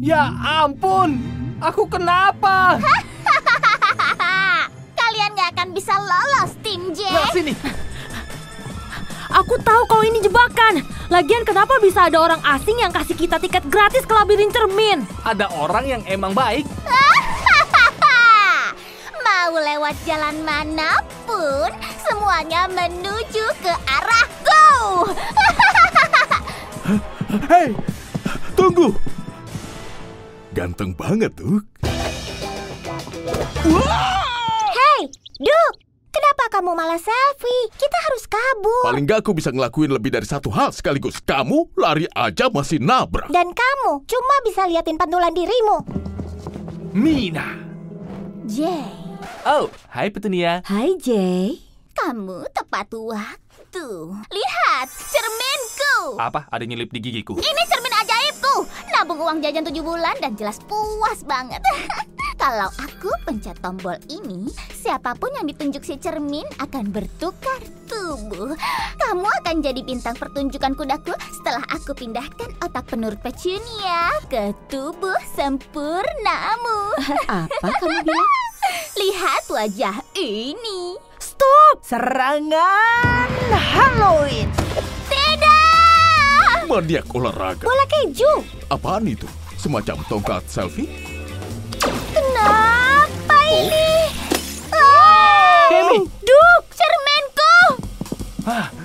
Ya ampun, aku kenapa? Kalian gak akan bisa lolos, tim J. Nah, sini. Aku tahu kalau ini jebakan. Lagian kenapa bisa ada orang asing yang kasih kita tiket gratis ke labirin cermin? Ada orang yang emang baik. Mau lewat jalan manapun, semuanya menuju ke arahku. Hei, tunggu. Ganteng banget, Duk. Hei, Duk, kenapa kamu malah selfie? Kita harus kabur. Paling gak aku bisa ngelakuin lebih dari satu hal sekaligus. Kamu lari aja masih nabrak. Dan kamu cuma bisa liatin pantulan dirimu. Mina. Jay, Oh, hai Petunia. Hai Jay. kamu tepat waktu. Lihat, cerminku. Apa? Ada nyelip di gigiku. Ini cermin ajaibku. Nabung uang jajan 7 bulan dan jelas puas banget. Kalau aku pencet tombol ini, siapapun yang ditunjuk si cermin akan bertukar tubuh. Kamu akan jadi bintang pertunjukan kudaku setelah aku pindahkan otak penurut Petunia ke tubuh sempurnamu. Apa kamu bilang? Lihat wajah ini. Stop! Serangan Halloween. Tidak! Maniak olahraga. Bola keju. Apaan itu? Semacam tongkat selfie? Kenapa ini? Kemi! Duk, cerminku.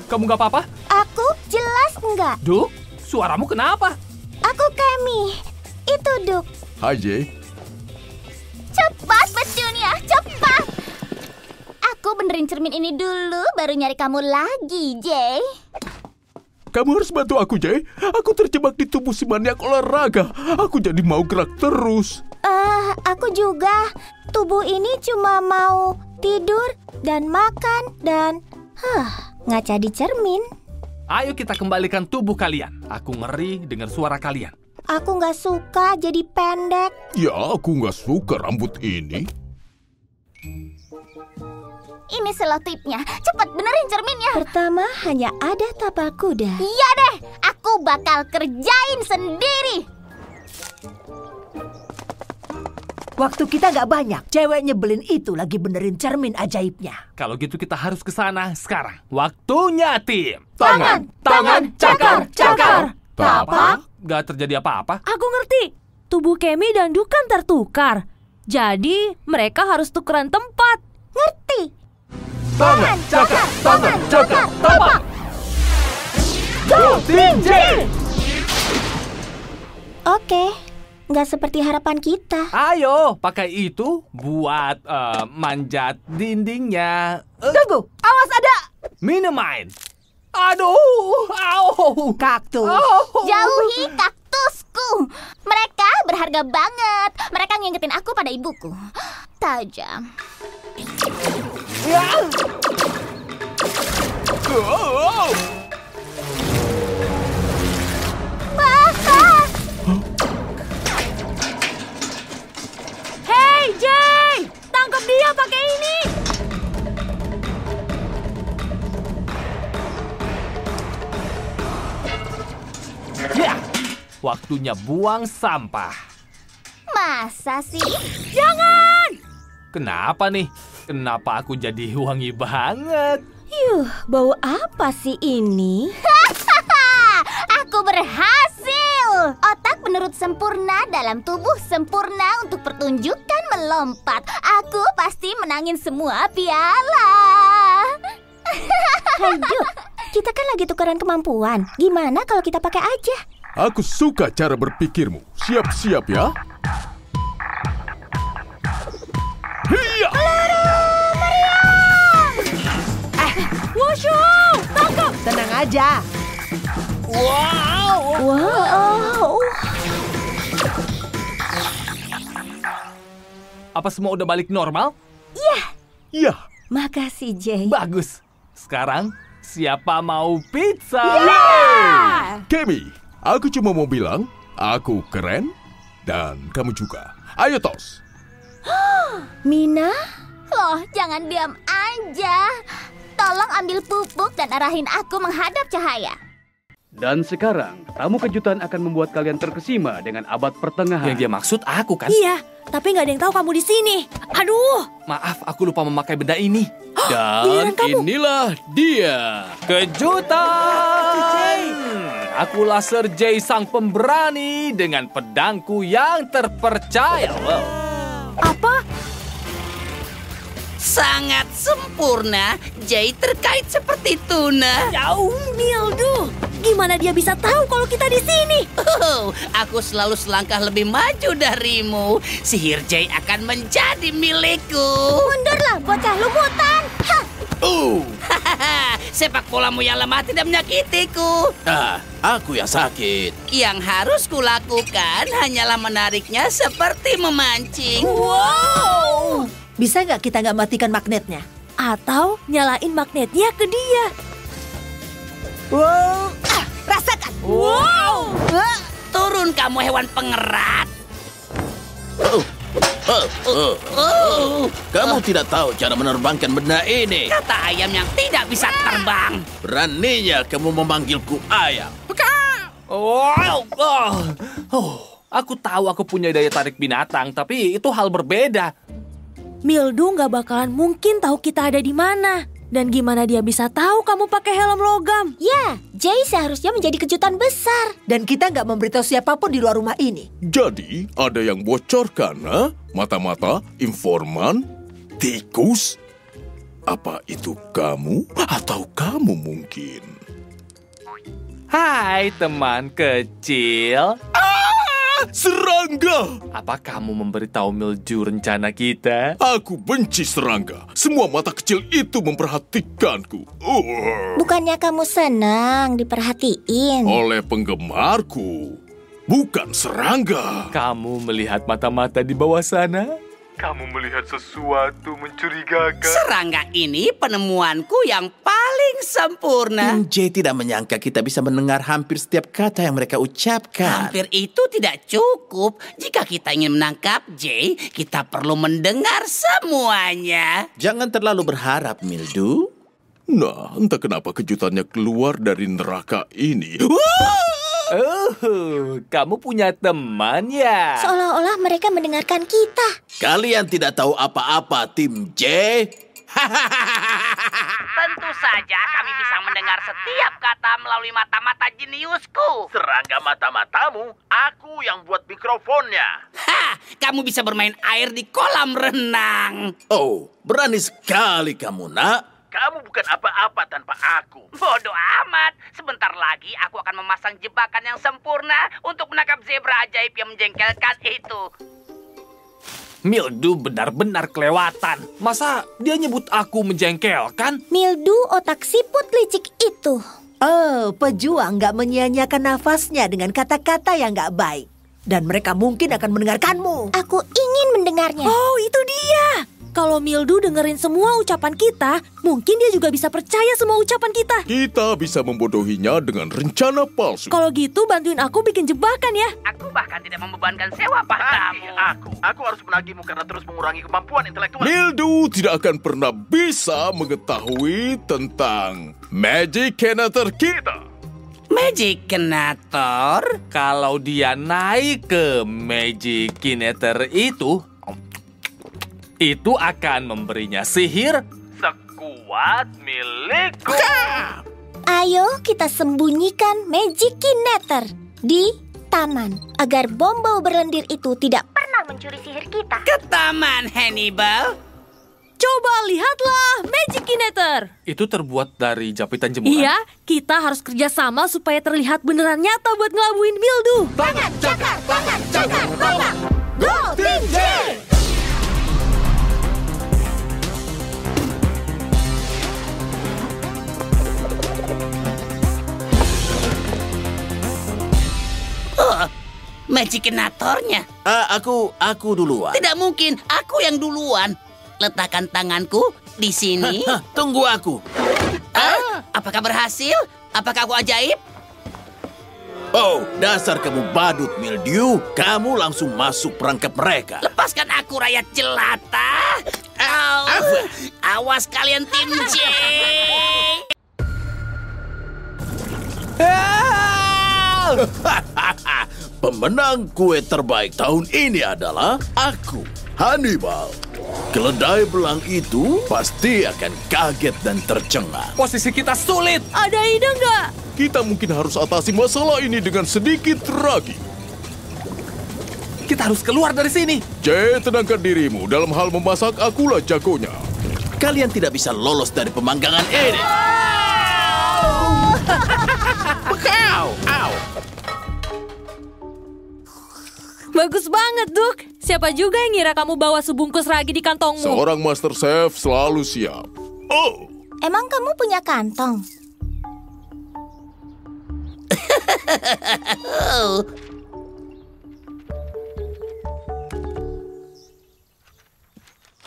Kamu gak apa-apa? Aku jelas enggak. Duk, suaramu kenapa? Aku Kemi. Itu Duk. Hai, Jay. Cepat, Petunia, cepat. Aku benerin cermin ini dulu, baru nyari kamu lagi, Jay. Kamu harus bantu aku, Jay. Aku terjebak di tubuh si maniak olahraga. Aku jadi mau gerak terus. Aku juga. Tubuh ini cuma mau tidur dan makan dan ngaca di cermin. Ayo kita kembalikan tubuh kalian. Aku ngeri dengar suara kalian. Aku nggak suka jadi pendek. Ya, aku nggak suka rambut ini. Ini selotipnya. Cepat benerin cerminnya. Pertama hanya ada tapal kuda. Iya deh, aku bakal kerjain sendiri. Waktu kita gak banyak, cewek nyebelin itu lagi benerin cermin ajaibnya. Kalau gitu kita harus ke sana sekarang. Waktunya, tim. Tangan, cakar, cakar. Tapak. Gak terjadi apa-apa. Aku ngerti. Tubuh Kemi dan Duk kan tertukar. Jadi mereka harus tukeran tempat. Ngerti? Tangan, cakar, tangan, cakar, tapak. Go, tim J! Oke, nggak seperti harapan kita. Ayo, pakai itu buat manjat dindingnya. Tunggu, awas ada Minemain. Aduh, au. kaktus. Jauhi kaktusku. Mereka berharga banget. Mereka ngingetin aku pada ibuku. Tajam. Hey Jay, tangkap dia pakai ini. Ya, waktunya buang sampah. Masa sih? Kenapa nih? Kenapa aku jadi wangi banget? Bau apa sih ini? Aku berhasil. Otak menurut sempurna dalam tubuh sempurna untuk pertunjukan melompat. Aku pasti menangin semua piala. Hey Duk, kita kan lagi tukeran kemampuan. Gimana kalau kita pakai aja? Aku suka cara berpikirmu. Siap-siap ya. Hiya! Wushu, tangkap. Tenang aja. Wow. Apa semua udah balik normal? Ya, Makasih Jay. Bagus. Sekarang, siapa mau pizza? Kemi, aku cuma mau bilang, aku keren dan kamu juga. Ayo tos. Mina? Loh, jangan diam aja. Tolong ambil pupuk dan arahin aku menghadap cahaya. Dan sekarang, tamu kejutan akan membuat kalian terkesima dengan abad pertengahan. Yang dia maksud aku kan? Iya, tapi nggak ada yang tahu kamu di sini. Aduh, Maaf, aku lupa memakai benda ini. giliran Dan kamu. inilah dia. Kejutan! Akulah Sir Jay sang pemberani dengan pedangku yang terpercaya. Wow. apa? Sangat sempurna. Jay terkait seperti tuna. Jauh, Mildu. Gimana dia bisa tahu kalau kita di sini? Oh, aku selalu selangkah lebih maju darimu. Sihir Jay akan menjadi milikku. Mundurlah, bocah lumutan. Hah, Hahaha, sepak bolamu yang lemah tidak menyakitiku. Aku yang sakit. Yang harus kulakukan hanyalah menariknya seperti memancing. Wow! Bisa nggak kita nggak matikan magnetnya? Atau nyalain magnetnya ke dia? Wow! Rasakan! Wow! Turun kamu hewan pengerat. Kamu tidak tahu cara menerbangkan benda ini. Kata ayam yang tidak bisa terbang. Beraninya kamu memanggilku ayam. Wow. Aku tahu aku punya daya tarik binatang, tapi itu hal berbeda. Mildu nggak bakalan mungkin tahu kita ada di mana. Dan gimana dia bisa tahu kamu pakai helm logam? ya, Jay seharusnya menjadi kejutan besar. Dan kita nggak memberitahu siapapun di luar rumah ini. Jadi, ada yang bocorkan, ha? Mata-mata, informan, tikus? Apa itu kamu atau kamu mungkin? Hai teman kecil. Serangga! Apa kamu memberitahu Mildu rencana kita? Aku benci serangga. Semua mata kecil itu memperhatikanku. Bukannya kamu senang diperhatiin? Oleh penggemarku, bukan serangga. Kamu melihat mata-mata di bawah sana? Kamu melihat sesuatu mencurigakan? Serangga ini penemuanku yang paling sempurna. Tim J tidak menyangka kita bisa mendengar hampir setiap kata yang mereka ucapkan. Hampir itu tidak cukup. Jika kita ingin menangkap Jay, kita perlu mendengar semuanya. Jangan terlalu berharap, Mildu. Nah, entah kenapa kejutannya keluar dari neraka ini. Oh, kamu punya teman ya? Seolah-olah mereka mendengarkan kita. Kalian tidak tahu apa-apa, Tim J. Tentu saja kami bisa mendengar setiap kata melalui mata-mata jeniusku. Serangga mata-matamu, aku yang buat mikrofonnya. Kamu bisa bermain air di kolam renang. Oh, berani sekali kamu, nak. Kamu bukan apa-apa tanpa aku. Bodoh amat. Sebentar lagi aku akan memasang jebakan yang sempurna untuk menangkap zebra ajaib yang menjengkelkan itu. Mildu benar-benar kelewatan. Masa dia nyebut aku menjengkelkan? Mildu otak siput licik itu. Oh, pejuang nggak menyia-nyiakan nafasnya dengan kata-kata yang nggak baik. Dan mereka mungkin akan mendengarkanmu. Aku ingin mendengarnya. Oh, itu dia. Kalau Mildu dengerin semua ucapan kita, mungkin dia juga bisa percaya semua ucapan kita. Kita bisa membodohinya dengan rencana palsu. Kalau gitu bantuin aku bikin jebakan ya. Aku bahkan tidak membebankan sewa padamu. Aku harus menagihmu karena terus mengurangi kemampuan intelektual. Mildu tidak akan pernah bisa mengetahui tentang Magic Kineter kita. Magic Kineter? Kalau dia naik ke Magic Kineter itu akan memberinya sihir sekuat milikku. Ayo kita sembunyikan Magic Kineter di taman agar bom bau berlendir itu tidak pernah mencuri sihir kita. Ke taman, Hannibal. Coba lihatlah Magic Kineter. Itu terbuat dari japitan jemuran. Iya, kita harus kerjasama supaya terlihat beneran nyata buat ngelabuin Mildu. Tangan, cakar, rombak. Go, Tim J! Magic Kineternya. Aku duluan. Tidak mungkin, aku yang duluan. Letakkan tanganku di sini. Tunggu aku. Apakah berhasil? Apakah aku ajaib? Oh, dasar kamu badut, Mildew. Kamu langsung masuk perangkap mereka. Lepaskan aku, rakyat jelata. Awas kalian, Tim J. Pemenang kue terbaik tahun ini adalah aku, Hannibal. Keledai belang itu pasti akan kaget dan tercengang. Posisi kita sulit. Ada ide nggak? Kita mungkin harus atasi masalah ini dengan sedikit ragi. Kita harus keluar dari sini. Jay, tenangkan dirimu. Dalam hal memasak, akulah jagonya. Kalian tidak bisa lolos dari pemanggangan ini. Bekau! Au! Bagus banget, Duk. Siapa juga yang ngira kamu bawa sebungkus ragi di kantongmu? Seorang master chef selalu siap. Oh, Emang kamu punya kantong?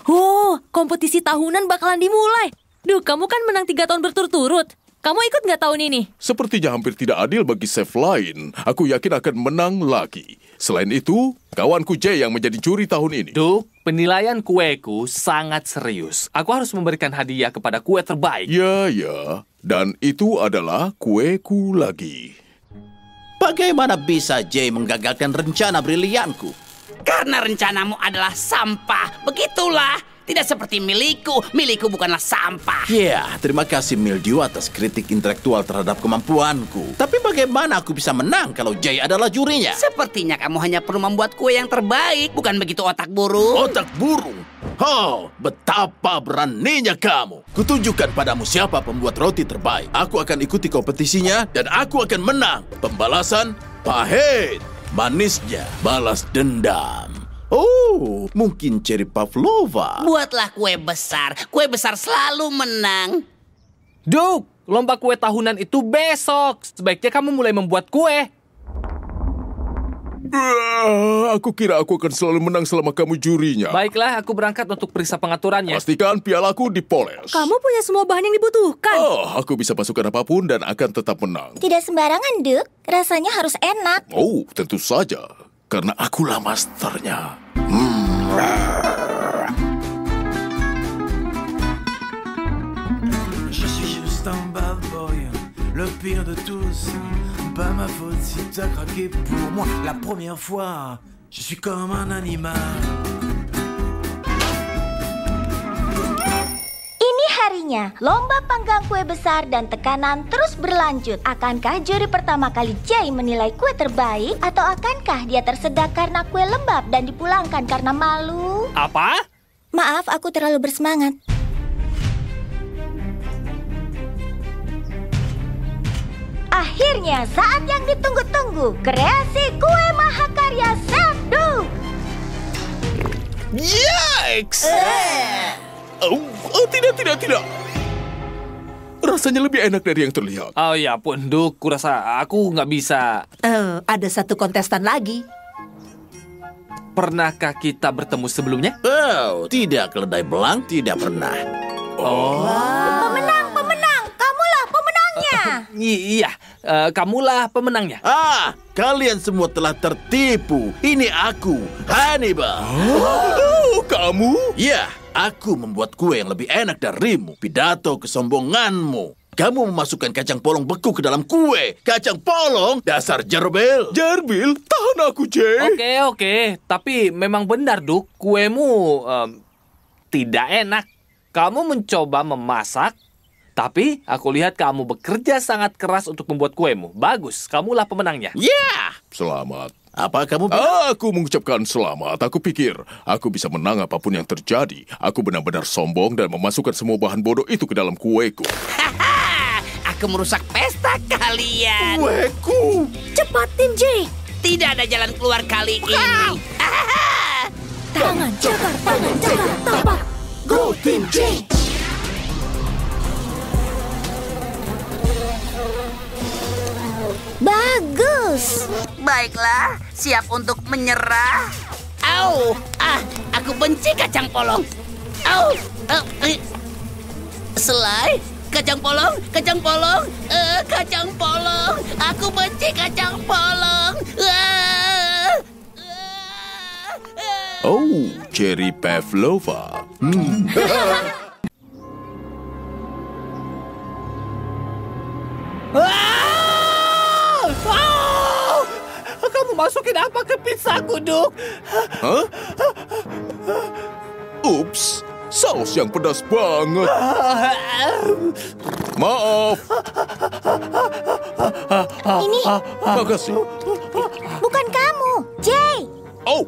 Oh, kompetisi tahunan bakalan dimulai. Duh, kamu kan menang 3 tahun berturut-turut. Kamu ikut nggak tahun ini? sepertinya hampir tidak adil bagi chef lain. Aku yakin akan menang lagi. Selain itu, kawanku Jay yang menjadi juri tahun ini. Duk, penilaian kueku sangat serius. Aku harus memberikan hadiah kepada kue terbaik. Ya. Dan itu adalah kueku lagi. Bagaimana bisa Jay menggagalkan rencana brilianku? Karena rencanamu adalah sampah. Begitulah. Tidak seperti milikku. Milikku bukanlah sampah. Ya, terima kasih Mildew atas kritik intelektual terhadap kemampuanku. Tapi bagaimana aku bisa menang kalau Jay adalah jurinya? Sepertinya kamu hanya perlu membuat kue yang terbaik. Bukan begitu, otak burung? Otak burung? Oh, betapa beraninya kamu. Kutunjukkan padamu siapa pembuat roti terbaik. Aku akan ikuti kompetisinya dan aku akan menang. Pembalasan, pahit. Manisnya, balas dendam. Oh, mungkin Cherry Pavlova. Buatlah kue besar. Kue besar selalu menang. Duk, lomba kue tahunan itu besok. Sebaiknya kamu mulai membuat kue. Aku kira aku akan selalu menang selama kamu jurinya. Baiklah, aku berangkat untuk periksa pengaturannya. Pastikan pialaku dipoles. Kamu punya semua bahan yang dibutuhkan. Aku bisa masukkan apapun dan akan tetap menang. Tidak sembarangan, Duk. Rasanya harus enak. Oh, tentu saja. Karena akulah masternya. Je suis juste un bad boy, le pire de tous. Pas ma faute si t'as craqué pour moi. La première fois, je suis comme un animal. Ini harinya, lomba panggang kue besar dan tekanan terus berlanjut. Akankah juri pertama kali Jay menilai kue terbaik? Atau akankah dia tersedak karena kue lembab dan dipulangkan karena malu? Apa? Maaf, aku terlalu bersemangat. Akhirnya, saat yang ditunggu-tunggu, kreasi kue mahakarya Chef Duk. Yikes! Tidak. Rasanya lebih enak dari yang terlihat. Oh ya ampun, Duk. Kurasa aku nggak bisa. Ada satu kontestan lagi. Pernahkah kita bertemu sebelumnya? Oh, tidak, keledai belang tidak pernah. Pemenang, kamulah pemenangnya. Iya, kamulah pemenangnya. Kalian semua telah tertipu. Ini aku, Hannibal. Oh, kamu? Ya, aku membuat kue yang lebih enak darimu. Pidato kesombonganmu. Kamu memasukkan kacang polong beku ke dalam kue. Kacang polong, dasar jerbil. Jerbil, tahan aku, Jay. Oke. Tapi memang benar, Duk. Kuemu tidak enak. Kamu mencoba memasak, tapi aku lihat kamu bekerja sangat keras untuk membuat kuemu. Bagus, kamulah pemenangnya. Ya! Selamat. Apa kamu bilang? Aku mengucapkan selamat. Aku pikir aku bisa menang apapun yang terjadi. Aku benar-benar sombong dan memasukkan semua bahan bodoh itu ke dalam kueku. Aku merusak pesta kalian. Kueku! Cepat, tim J. Tidak ada jalan keluar kali ini. Tangan cakar, tapak. Go, Tim J! Bagus. Baiklah, siap untuk menyerah. Au, aku benci kacang polong. Au, selai, kacang polong. Aku benci kacang polong. Oh, Cherry Pavlova. masukin apa ke pizzaku, Duk? Hah? Ups, saus yang pedas banget. Maaf. Ini Makasih. bukan kamu, Jay. Oh,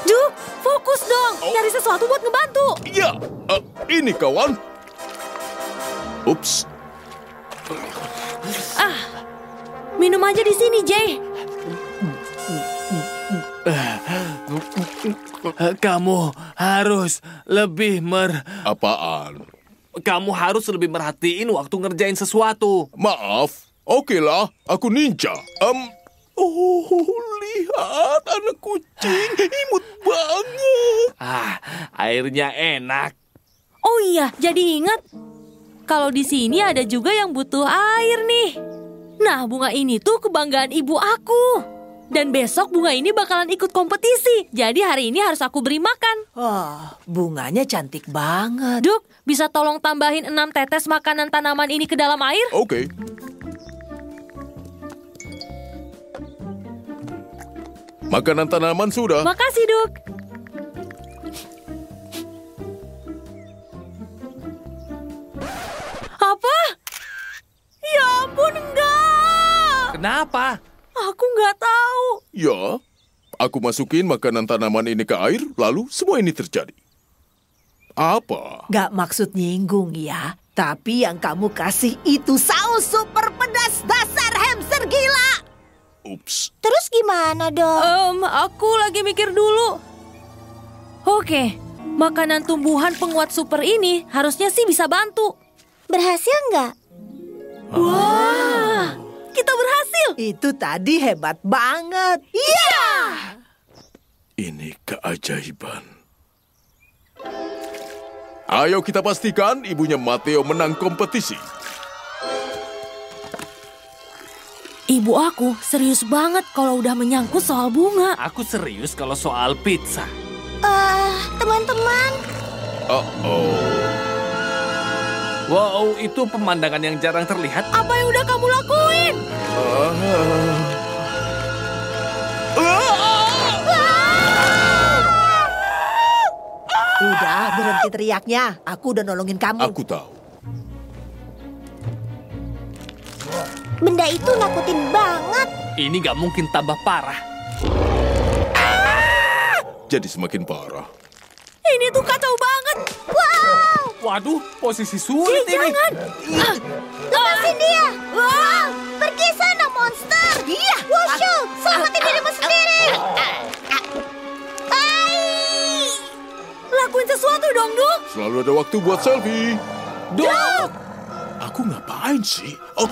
Duk, fokus dong. Cari sesuatu buat ngebantu. ya. Ini kawan. Ups. Minum aja di sini, Jay. Kamu harus lebih Apaan? Kamu harus lebih merhatiin waktu ngerjain sesuatu. Maaf. Oke lah, aku ninja. Oh, lihat anak kucing. Imut banget. Airnya enak. Oh iya, jadi ingat. Kalau di sini ada juga yang butuh air nih. Nah, bunga ini tuh kebanggaan ibu aku. Dan besok bunga ini bakalan ikut kompetisi. Jadi hari ini harus aku beri makan. Bunganya cantik banget. Duk, bisa tolong tambahin 6 tetes makanan tanaman ini ke dalam air? Oke. Makanan tanaman sudah. Makasih, Duk. Apa? Ya ampun, enggak. Kenapa? Aku nggak tahu. Ya, aku masukin makanan tanaman ini ke air, lalu semua ini terjadi. Apa? Gak maksud nyinggung ya. Tapi yang kamu kasih itu saus super pedas dasar hamster gila. Ups. Terus gimana dong? Aku lagi mikir dulu. Oke, makanan tumbuhan penguat super ini harusnya sih bisa bantu. Berhasil nggak? Wah, kita berhasil. Itu tadi hebat banget. Iya. Ini keajaiban. Ayo kita pastikan ibunya Matteo menang kompetisi. Ibu aku serius banget kalau udah menyangkut soal bunga. Aku serius kalau soal pizza. Teman-teman, Wow, itu pemandangan yang jarang terlihat. Apa yang udah kamu lakuin? Udah, berhenti teriaknya. Aku udah nolongin kamu. Aku tahu. benda itu nakutin banget. Ini gak mungkin tambah parah. Jadi semakin parah. Ini tuh kacau banget. Wow, Waduh, posisi sulit ini. Jangan. lepasin dia. Wow, pergi sana monster. Iya. Wushu, selamatin dirimu sendiri. Lakuin sesuatu dong, Duk. Selalu ada waktu buat selfie. Duk! Aku ngapain sih? Oh.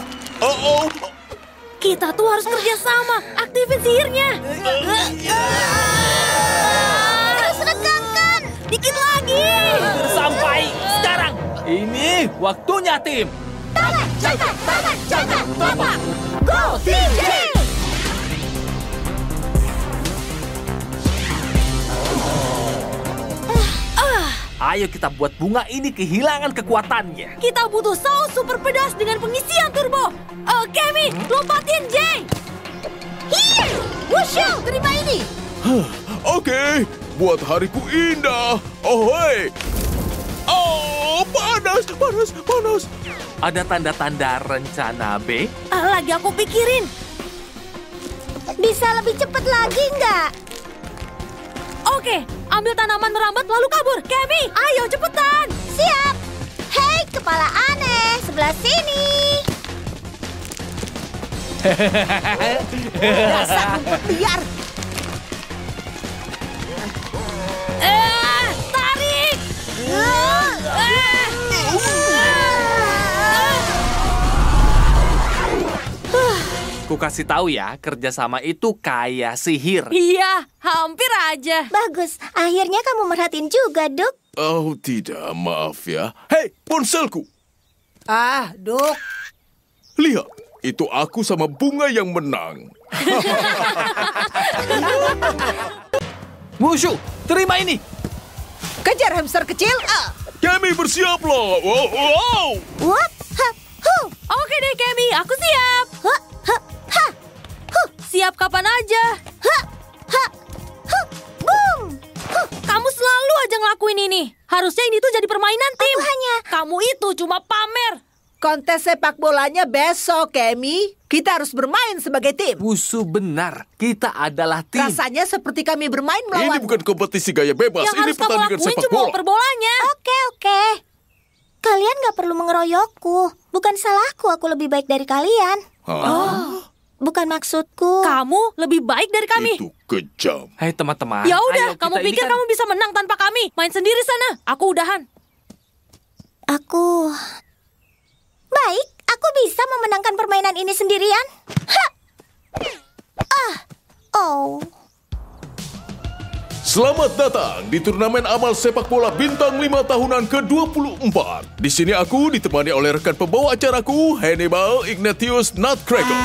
Kita tuh harus kerja sama. Aktifin sihirnya. Terus regangkan. Dikit lagi. Sampai sekarang. Ini waktunya, tim. Tangan, jangan, telapak. Go, Team J. Ayo kita buat bunga ini kehilangan kekuatannya. Kita butuh saus super pedas dengan pengisian turbo. Kemi, lompatin Jay. Hiya, Wushu, terima ini. Oke, buat hariku indah. Ohoi. Oh, panas. Ada tanda-tanda rencana B? Lagi aku pikirin. Bisa lebih cepat lagi nggak? Oke, ambil tanaman merambat lalu kabur. Kemi, ayo cepetan. Siap. Hei, kepala aneh, sebelah sini. Dasar rumput liar. Tarik. Ku kasih tahu ya, kerjasama itu kayak sihir. Iya, hampir aja. Bagus, akhirnya kamu merhatiin juga, Duk. Oh, tidak, maaf ya. Hei, ponselku. Duk. Lihat, itu aku sama bunga yang menang. Wushu, terima ini. Kejar hamster kecil. Kami bersiaplah. Wow. What? Ha, hu, Oke deh, Kemi, aku siap. ha, ha, ha. siap kapan aja. Boom! Kamu selalu aja ngelakuin ini. Harusnya ini tuh jadi permainan tim. Kamu itu cuma pamer. Kontes sepak bolanya besok, Kemi. Kita harus bermain sebagai tim. Busu benar, kita adalah tim. Rasanya seperti kami bermain Ini melawan. bukan kompetisi gaya bebas, Yang ini harus kamu pertandingan lakuin sepak cuma bola. oper bolanya. Oke. Kalian gak perlu mengeroyokku. Bukan salahku, aku lebih baik dari kalian. Bukan maksudku. Kamu lebih baik dari kami. Itu kejam. Hai teman-teman. Ya udah, ayo kamu kita ini pikir kan- kamu bisa menang tanpa kami? Main sendiri sana. Aku udahan. Baik, aku bisa memenangkan permainan ini sendirian. Selamat datang di turnamen amal sepak bola bintang 5 tahunan ke-24. Di sini aku ditemani oleh rekan pembawa acaraku, Hannibal Ignatius Nutcracker.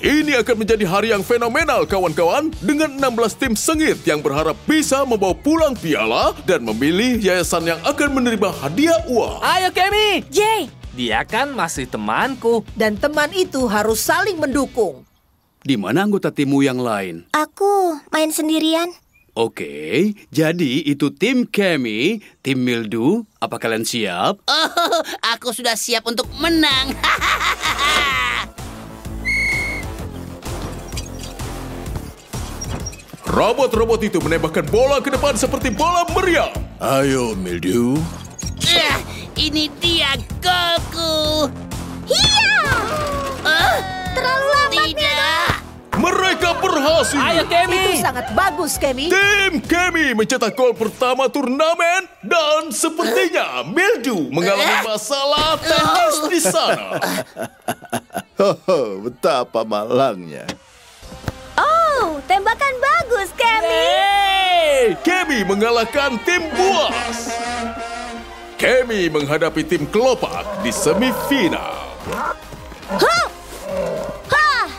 Ini akan menjadi hari yang fenomenal, kawan-kawan, dengan 16 tim sengit yang berharap bisa membawa pulang piala dan memilih yayasan yang akan menerima hadiah uang. Ayo Kemi. Jay, Dia kan masih temanku. Dan teman itu harus saling mendukung. Di mana anggota timmu yang lain? Aku main sendirian. Oke, jadi itu tim Kemi, tim Mildu. Apa kalian siap? Oh, aku sudah siap untuk menang. Robot-robot itu menembakkan bola ke depan seperti bola meriam. Ayo, Mildew. Ini dia golku. Terlalu lambat. Tidak. Mereka berhasil. Ayo Kemi. Itu sangat bagus, Kemi. Tim Kemi mencetak gol pertama turnamen dan sepertinya Mildew mengalami masalah teknis di sana. Betapa malangnya. Oh, tembakan bagus, Kemi. Kemi mengalahkan tim buas. Kemi menghadapi tim kelopak di semifinal.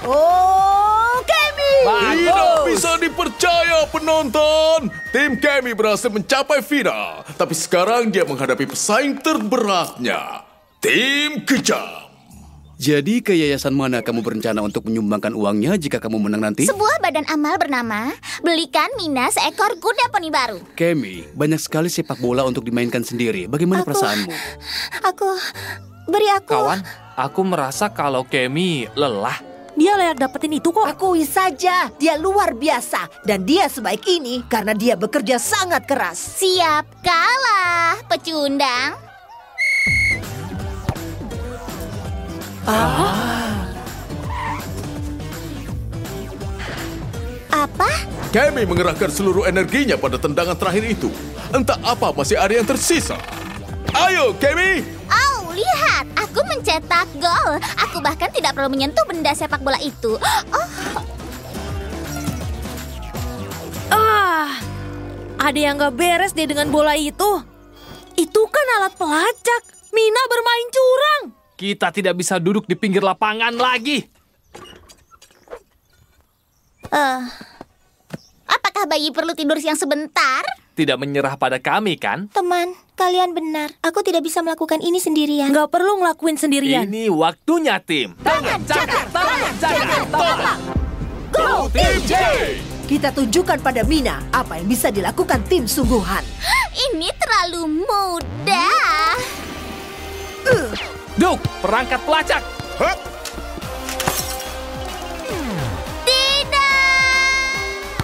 Oh, Kemi. Tidak bisa dipercaya, penonton. Tim Kemi berhasil mencapai final. Tapi sekarang dia menghadapi pesaing terberatnya, tim kejam. Jadi ke yayasan mana kamu berencana untuk menyumbangkan uangnya jika kamu menang nanti? Sebuah badan amal bernama Belikan Mina seekor kuda poni baru. Kemi, banyak sekali sepak bola untuk dimainkan sendiri. Bagaimana perasaanmu? Beri aku. Kawan, aku merasa kalau Kemi lelah. dia layak dapetin itu kok. Akui saja, dia luar biasa. Dan dia sebaik ini karena dia bekerja sangat keras. Siap kalah, pecundang. Apa? Kemi mengerahkan seluruh energinya pada tendangan terakhir itu. Entah apa masih ada yang tersisa. Ayo, Kemi! Oh, lihat, aku mencetak gol. Aku bahkan tidak perlu menyentuh benda sepak bola itu. Ada yang gak beres deh dengan bola itu. Itu kan alat pelacak. Mina bermain curang. Kita tidak bisa duduk di pinggir lapangan lagi. Apakah bayi perlu tidur siang sebentar? Tidak menyerah pada kami, kan? Teman, kalian benar. Aku tidak bisa melakukan ini sendirian. Gak perlu ngelakuin sendirian. Ini waktunya, tim. Tangan, cakar, tangan, cakar, tolak. Go Tim J! Kita tunjukkan pada Mina apa yang bisa dilakukan tim sungguhan. Ini terlalu mudah. Duk, perangkat pelacak.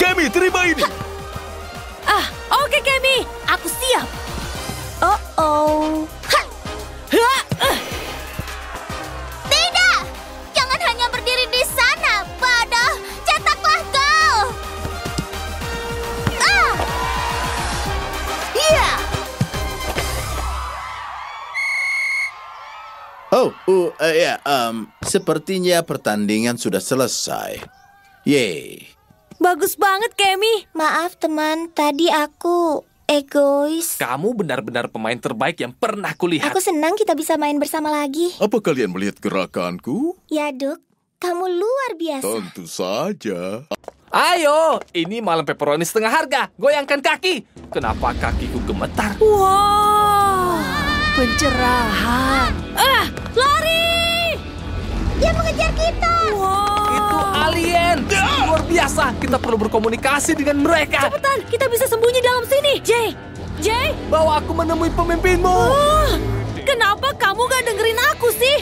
Kemi, terima ini. Oke Kemi, aku siap. Oh. Tidak! Jangan hanya berdiri di sana, bodoh. Cetaklah gol. Iya. Sepertinya pertandingan sudah selesai. Yeay. Bagus banget Kemi. Maaf teman, tadi aku egois. Kamu benar-benar pemain terbaik yang pernah kulihat. Aku senang kita bisa main bersama lagi. Apa kalian melihat gerakanku? Ya, Duk. Kamu luar biasa. Tentu saja. Ayo, ini malam pepperoni setengah harga. Goyangkan kaki. Kenapa kakiku gemetar? Wow. Pencerahan. Lari! Dia mengejar kita. Itu alien. Luar biasa. Kita perlu berkomunikasi dengan mereka. Cepetan, kita bisa sembunyi dalam sini. Jay, Bawa aku menemui pemimpinmu. kenapa kamu gak dengerin aku sih?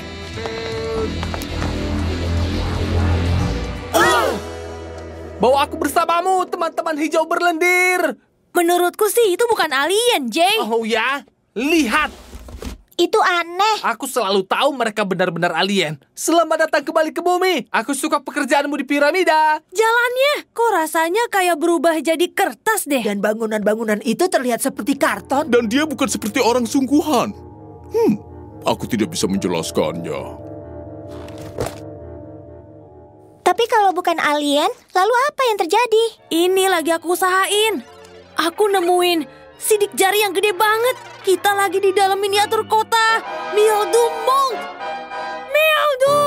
Bawa aku bersamamu, teman-teman hijau berlendir. Menurutku sih itu bukan alien, Jay. Oh ya? Lihat. Itu aneh. Aku selalu tahu mereka benar-benar alien. Selamat datang kembali ke bumi. Aku suka pekerjaanmu di piramida. Jalannya kok rasanya kayak berubah jadi kertas deh. Dan bangunan-bangunan itu terlihat seperti karton. Dan dia bukan seperti orang sungguhan. Aku tidak bisa menjelaskannya. Tapi kalau bukan alien, lalu apa yang terjadi? Ini lagi aku usahain. Aku nemuin sidik jari yang gede banget. Kita lagi di dalam miniatur kota Mildew Monk. Mildew!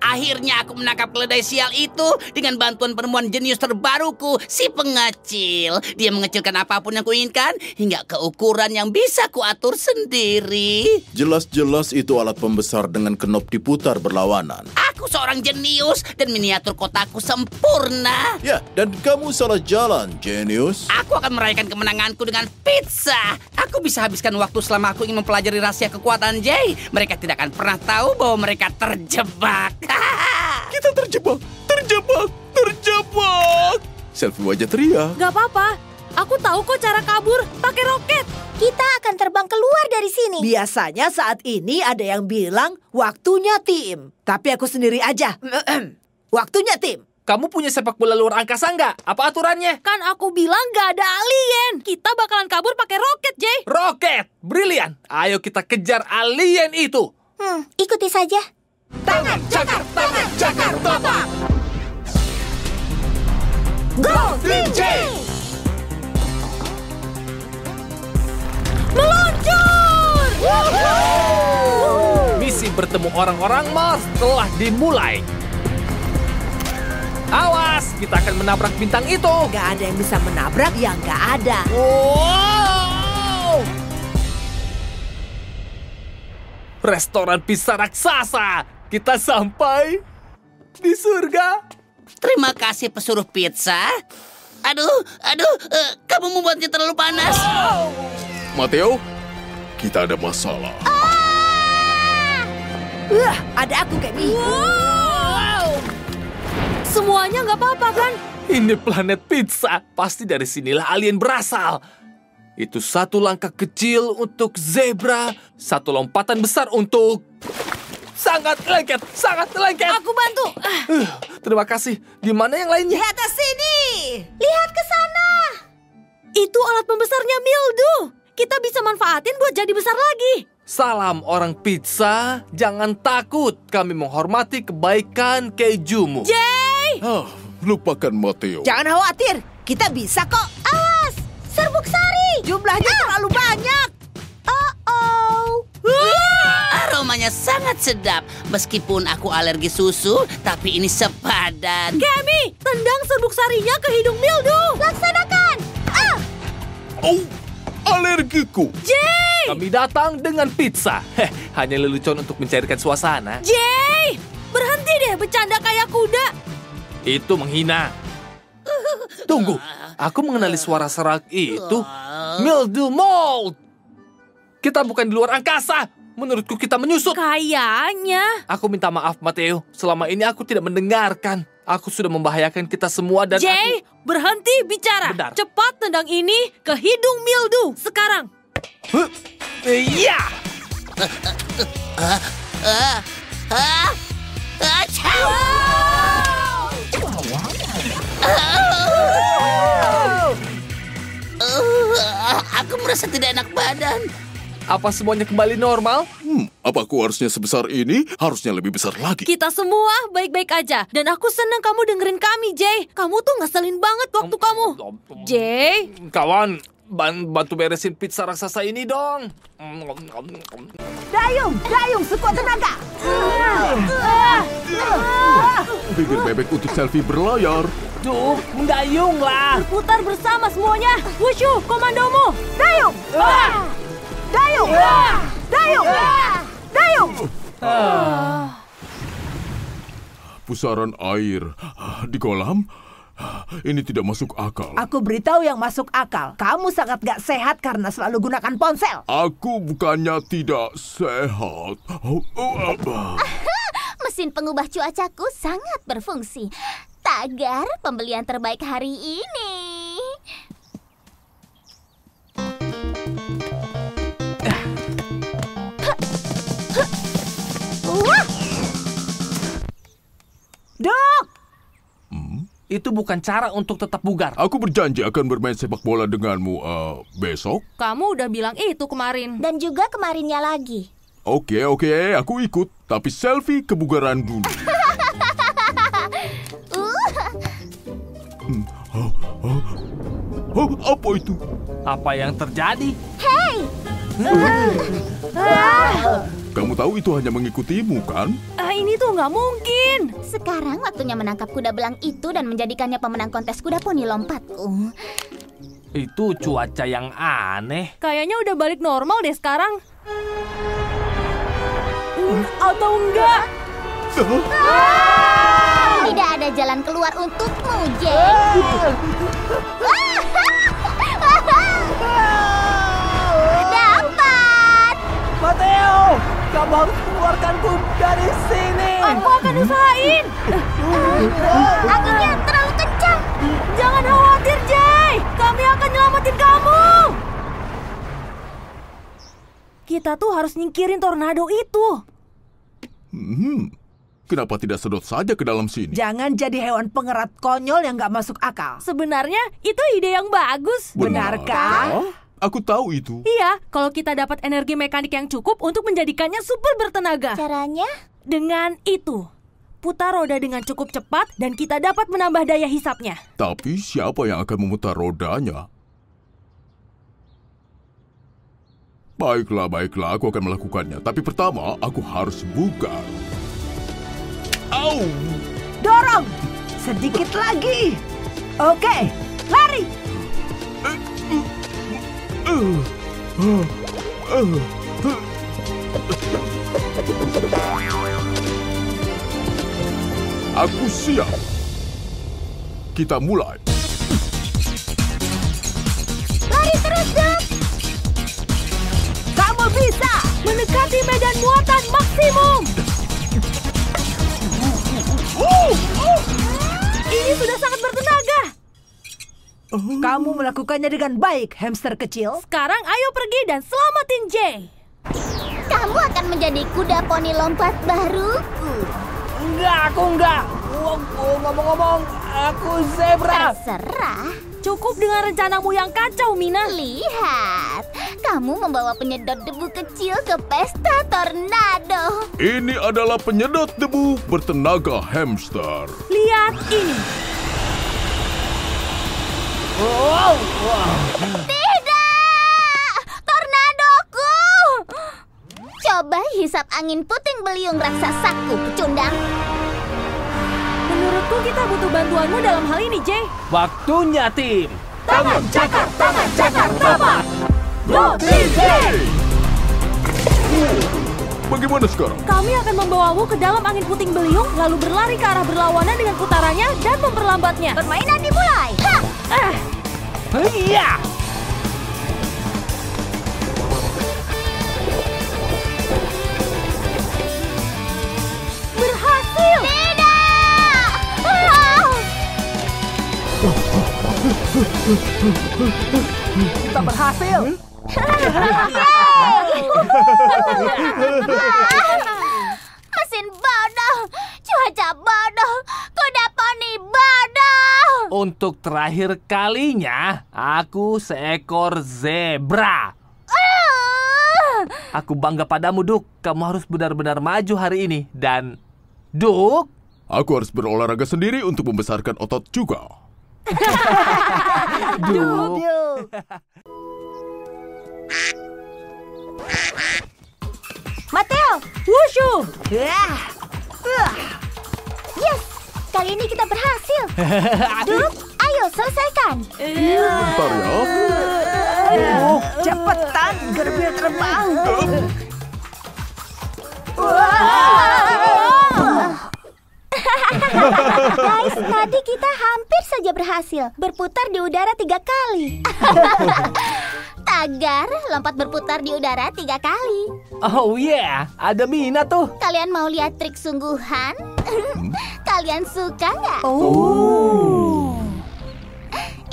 Akhirnya aku menangkap keledai sial itu dengan bantuan penemuan jenius terbaruku, si pengecil. Dia mengecilkan apapun yang kuinginkan hingga ke ukuran yang bisa kuatur sendiri. Jelas-jelas itu alat pembesar dengan knop diputar berlawanan. Aku seorang jenius dan miniatur kotaku sempurna. Ya, dan kamu salah jalan, jenius. Aku akan merayakan kemenanganku dengan pizza. Aku bisa habiskan waktu selama aku ingin mempelajari rahasia kekuatan Jay. Mereka tidak akan pernah tahu bahwa mereka terjebak. Kita terjebak. Selfie wajah Tria. Gak apa-apa. Aku tahu kok cara kabur pakai roket. Kita akan terbang keluar dari sini. Biasanya saat ini ada yang bilang waktunya tim. Tapi aku sendiri aja. Waktunya tim. Kamu punya sepak bola luar angkasa nggak? Apa aturannya? Kan aku bilang gak ada alien. Kita bakalan kabur pakai roket, Jay. Roket! Brilian! Ayo kita kejar alien itu. Ikuti saja. Tangan cakar, topak. Go, Team J! Meluncur! Misi bertemu orang-orang Mars telah dimulai. Awas, kita akan menabrak bintang itu. Gak ada yang bisa menabrak yang gak ada. Wow! Restoran pizza raksasa. Kita sampai di surga. Terima kasih pesuruh pizza. Aduh, kamu membuatnya terlalu panas. Mateo, kita ada masalah. Ada aku, Kemi. Semuanya nggak apa-apa kan? Ini planet pizza. Pasti dari sinilah alien berasal. Itu satu langkah kecil untuk zebra, satu lompatan besar untuk... Sangat lengket. Aku bantu. Terima kasih. Di mana yang lainnya? Di atas sini. Lihat ke sana. Itu alat pembesarnya Mildew. Kita bisa manfaatin buat jadi besar lagi. Salam orang pizza. Jangan takut. Kami menghormati kebaikan kejumu. Jay! Lupakan Mateo. Jangan khawatir. Kita bisa kok. Awas, serbuk sari. Jumlahnya terlalu banyak. Aromanya sangat sedap. Meskipun aku alergi susu, tapi ini sepadan. Kemi, tendang serbuk sarinya ke hidung Mildew. Laksanakan. Oh, alergiku. Jay! Kami datang dengan pizza. Hanya lelucon untuk mencairkan suasana. Jay! Berhenti deh bercanda kayak kuda. Itu menghina. Tunggu, aku mengenali suara serak itu. Mildew Mold. Kita bukan di luar angkasa. Menurutku kita menyusup. Kayaknya. Aku minta maaf, Mateo. Selama ini aku tidak mendengarkan. Aku sudah membahayakan kita semua dan Jay, berhenti bicara. Benar. Cepat tendang ini ke hidung Mildew sekarang. Iya. Aku merasa tidak enak badan. Apa semuanya kembali normal? Apa aku harusnya sebesar ini? Harusnya lebih besar lagi. Kita semua baik-baik aja. Dan aku senang kamu dengerin kami, Jay. Kamu tuh ngeselin banget waktu kamu. Jay? Kawan, bantu beresin pizza raksasa ini dong. Dayung, sekuat tenaga. Bibir bebek untuk selfie berlayar. Duh, mendayung lah. Putar bersama semuanya. Wushu, komandomu. Dayung. Pusaran air di kolam? Ini tidak masuk akal. Aku beritahu yang masuk akal. Kamu sangat gak sehat karena selalu gunakan ponsel. Aku bukannya tidak sehat. Mesin pengubah cuacaku sangat berfungsi. Tagar pembelian terbaik hari ini. Dok! Itu bukan cara untuk tetap bugar. Aku berjanji akan bermain sepak bola denganmu besok. Kamu udah bilang itu kemarin. Dan juga kemarinnya lagi. Oke, aku ikut. Tapi selfie kebugaran dulu. Apa itu? Apa yang terjadi? Hey! Kamu tahu itu hanya mengikutimu, kan? Ini tuh nggak mungkin. Sekarang waktunya menangkap kuda belang itu dan menjadikannya pemenang kontes kuda poni lompatku. Itu cuaca yang aneh. Kayaknya udah balik normal deh sekarang. Atau enggak? Tidak ada jalan keluar untukmu, Jay. Dapat! Mateo! Kamu harus keluarkanku dari sini! Aku akan usahain. Anginnya terlalu kencang. Jangan khawatir, Jay. Kami akan nyelamatin kamu. Kita tuh harus nyingkirin tornado itu. Kenapa tidak sedot saja ke dalam sini? Jangan jadi hewan pengerat konyol yang gak masuk akal. Sebenarnya itu ide yang bagus. Benarkah? Aku tahu itu. Iya, kalau kita dapat energi mekanik yang cukup untuk menjadikannya super bertenaga. Caranya? Dengan itu, putar roda dengan cukup cepat dan kita dapat menambah daya hisapnya. Tapi siapa yang akan memutar rodanya? Baiklah, aku akan melakukannya. Tapi pertama, aku harus bugar. Au! Dorong! Sedikit lagi. Oke, lari! Aku siap. Kita mulai. Lari terus, Dok. Kamu bisa! Mendekati medan muatan maksimum. Ini sudah sangat bertenaga. Kamu melakukannya dengan baik, hamster kecil. Sekarang ayo pergi dan selamatin Jay. Kamu akan menjadi kuda poni lompat baruku. Aku enggak. Ngomong-ngomong, aku zebra. Terserah. Cukup dengan rencanamu yang kacau, Mina. Lihat, kamu membawa penyedot debu kecil ke pesta tornado. Ini adalah penyedot debu bertenaga hamster. Lihat ini. Tidak! Tornadoku! Coba hisap angin puting beliung raksasaku, pecundang. Menurutku kita butuh bantuanmu dalam hal ini, Jay. Waktunya, tim. Tangan cakar, tapak. Go, Tim Jay! Bagaimana sekarang? Kami akan membawamu ke dalam angin puting beliung, lalu berlari ke arah berlawanan dengan putarannya dan memperlambatnya. Permainan dimulai. Ha! Iya. Berhasil! Tidak! Kita berhasil. Mesin bodoh, cuaca bodoh, kuda poni bodoh. Untuk terakhir kalinya, aku seekor zebra. Aku bangga padamu, Duk. Kamu harus benar-benar maju hari ini. Dan, Duk, Aku harus berolahraga sendiri untuk membesarkan otot juga. Duk. Mateo, Wushu! yes, kali ini kita berhasil. Duk, ayo selesaikan. Bentar ya. Cepetan, gerbil terbang. Wah! Guys, tadi kita hampir saja berhasil berputar di udara 3 kali. Tagar lompat berputar di udara 3 kali. Oh yeah, ada Mina tuh. Kalian mau lihat trik sungguhan? Kalian suka nggak? Oh.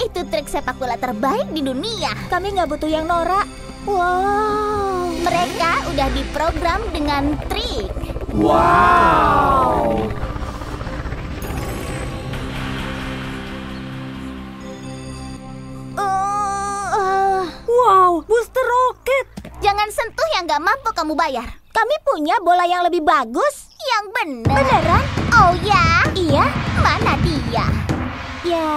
Itu trik sepak bola terbaik di dunia. Kami nggak butuh yang norak. Wow. Mereka udah diprogram dengan trik. Wow. Wow, booster roket. Jangan sentuh yang nggak mampu kamu bayar. Kami punya bola yang lebih bagus. Yang bener. Beneran? Oh ya? Iya? Mana dia? Ya.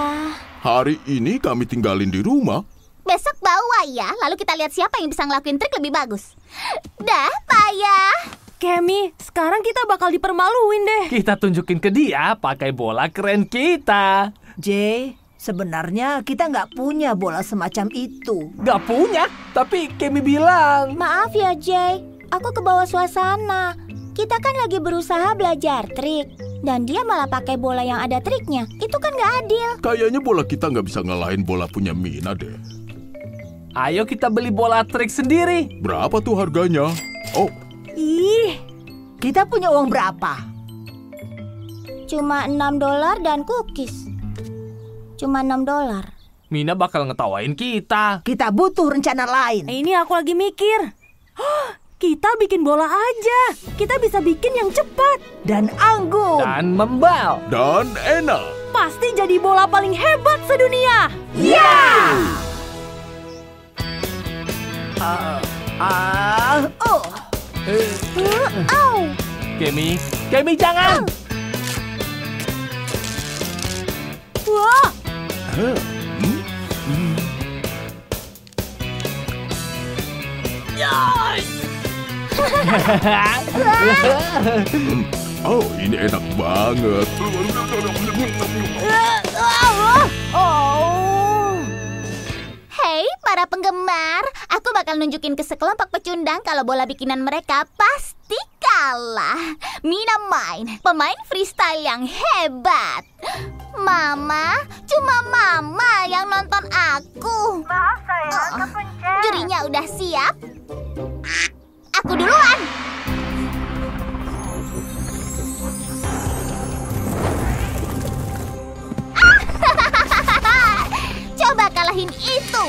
Hari ini kami tinggalin di rumah. Besok bawa ya, lalu kita lihat siapa yang bisa ngelakuin trik lebih bagus. Dah, payah. Kemi, sekarang kita bakal dipermaluin deh. Kita tunjukin ke dia pakai bola keren kita. Jay, sebenarnya kita nggak punya bola semacam itu. Gak punya, tapi Kemi bilang. Maaf ya, Jay. Aku kebawa suasana. Kita kan lagi berusaha belajar trik. Dan dia malah pakai bola yang ada triknya. Itu kan nggak adil. Kayaknya bola kita nggak bisa ngalahin bola punya Mina deh. Ayo kita beli bola trik sendiri. Berapa tuh harganya? Oh, Ih, kita punya uang berapa? Cuma $6 dan cookies. Cuma $6. Mina bakal ngetawain kita. Kita butuh rencana lain. Ini aku lagi mikir. Kita bikin bola aja. Kita bisa bikin yang cepat Dan anggun. Dan membal. dan enak. pasti jadi bola paling hebat sedunia. Kemi jangan. Wah, Oh, ini enak banget. Hei, para penggemar, aku bakal nunjukin ke sekelompok pecundang kalau bola bikinan mereka pasti kalah. Mina main, pemain freestyle yang hebat. Mama, cuma Mama yang nonton aku. Maaf sayang, kepencet. Jurinya udah siap? Aku duluan. Coba kalahin itu.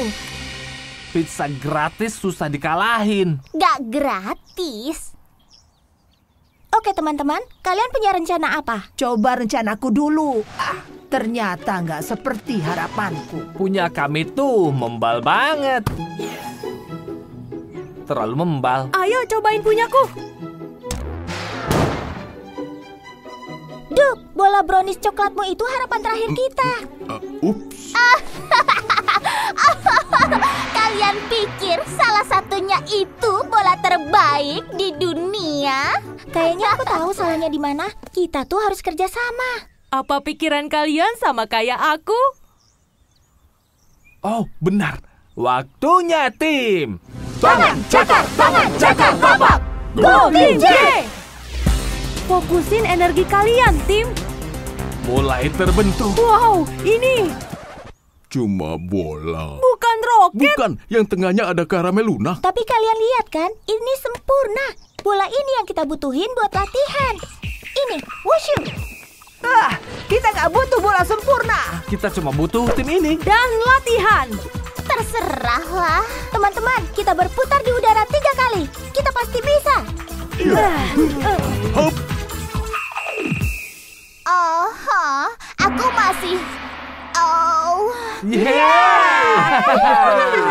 Pizza gratis susah dikalahin. Gak gratis. Oke teman-teman, kalian punya rencana apa? Coba rencanaku dulu. Ternyata nggak seperti harapanku. Punya kami tuh membal banget. Terlalu membal. ayo cobain punyaku. Duh, bola brownies coklatmu itu harapan terakhir kita. Ups. Kalian pikir salah satunya itu bola terbaik di dunia? Kayaknya aku tahu salahnya di mana. Kita tuh harus kerja sama. Apa pikiran kalian sama kayak aku? Oh, benar. Waktunya tim. Tangan, cakar, bapak. Go Tim J! Fokusin energi kalian, tim. Mulai terbentuk. Wow, ini Cuma bola. bukan roket. Bukan, yang tengahnya ada karamel lunak. Tapi kalian lihat kan, ini sempurna. Bola ini yang kita butuhin buat latihan. Ini, wushu. Kita nggak butuh bola sempurna. Kita cuma butuh tim ini. Dan latihan. Terserahlah. Teman-teman, kita berputar di udara 3 kali. Kita pasti bisa. Hop. Oh, aku masih... Oh,